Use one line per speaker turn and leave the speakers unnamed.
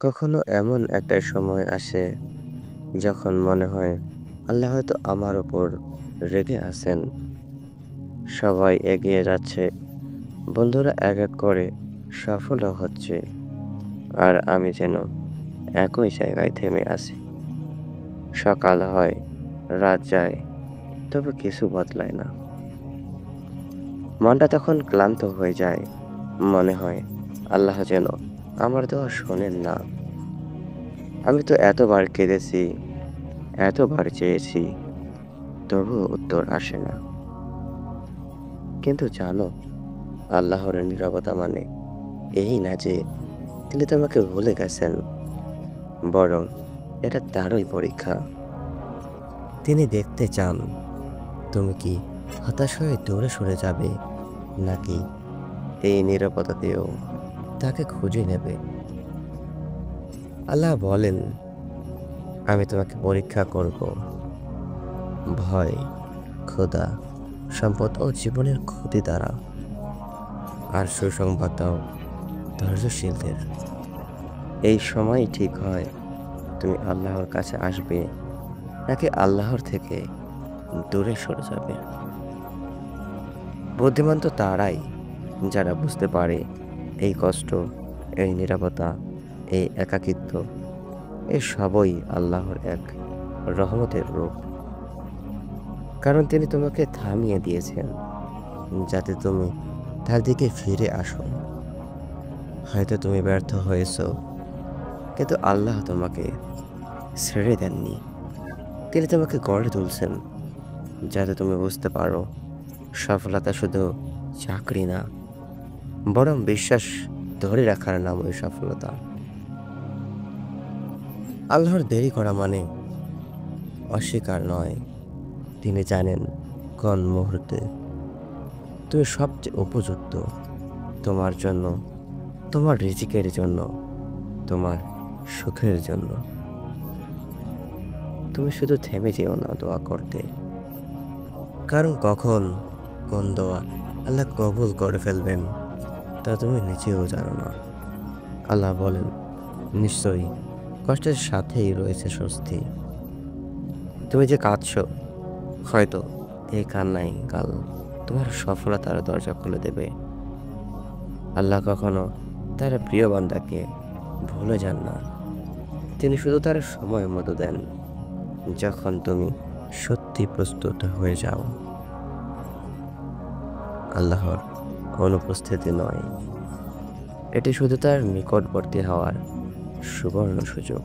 কখনো এমন একটা সময় আসে যখন মনে হয় আল্লাহ হয়তো আমার ওপর রেগে আছেন। সবাই এগিয়ে যাচ্ছে, বন্ধুরা এক এক করে সফলও হচ্ছে, আর আমি যেন একই জায়গায় থেমে আছি। সকাল হয়, রাত যায়, তবে কিছু বদলায় না। মনটা তখন ক্লান্ত হয়ে যায়। মনে হয় আল্লাহ যেন আমার দোয়া শোনেন না। আমি তো এতবার কেঁদেছি, এতবার চেয়েছি, তবুও উত্তর আসে না। কিন্তু জানো, আল্লাহর নীরবতা মানে এই না যে তিনি তোমাকে ভুলে গেছেন, বরং এটা তারই পরীক্ষা। তিনি দেখতে চান তুমি কি হতাশ হয়ে দূরে সরে যাবে, নাকি এই নীরবতাতেও তাকে খুঁজে নেবে। আল্লাহ বলেন, আমি তোমাকে পরীক্ষা করব, ভয়, ক্ষুধা, সম্পদ ও জীবনের ক্ষতি দ্বারা। আর সুসংবাদ দাও ধৈর্যশীলদের। এই সময় ঠিক হয় তুমি আল্লাহর কাছে আসবে, নাকি আল্লাহর থেকে দূরে সরে যাবে। বুদ্ধিমান তো তারাই যারা বুঝতে পারে এই কষ্ট, এই নীরবতা, এই একাকিত্ব, এই সবই আল্লাহর এক রহমতের রূপ। কারণ তিনি তোমাকে থামিয়ে দিয়েছেন যাতে তুমি তার দিকে ফিরে আসো। হয়তো তুমি ব্যর্থ হয়েছো, কিন্তু আল্লাহ তোমাকে ছেড়ে দেননি। তিনি তোমাকে গড়ে তুলছেন যাতে তুমি বুঝতে পারো সফলতা শুধু চাকরি না, বরং বিশ্বাস ধরে রাখার নাম ওই সফলতা। আল্লাহর দেরি করা মানে অস্বীকার নয়। তিনি জানেন কোন মুহূর্তে তুমি সবচেয়ে উপযুক্ত, তোমার জন্য, তোমার রিজিকের জন্য, তোমার সুখের জন্য। তুমি শুধু থেমে যেও না দোয়া করতে, কারণ কখন কোন দোয়া আল্লাহ কবুল করে ফেলবেন তা তুমি নিজেও জানো না। আল্লাহ বলেন, নিশ্চয়ই কষ্টের সাথেই রয়েছে স্বস্তি। তুমি যে কাঁদছো, হয়তো এই কান্নাই কাল তোমার সফলতার দরজা খুলে দেবে। আল্লাহ কখনো তার প্রিয় বান্দাকে ভুলে যান না। তিনি শুধু তার সময় মতো দেন যখন তুমি সত্যি প্রস্তুত হয়ে যাও। আল্লাহর অনুপস্থিতি নয়, এটি শুধু তার নিকটবর্তী হওয়ার সুবর্ণ সুযোগ।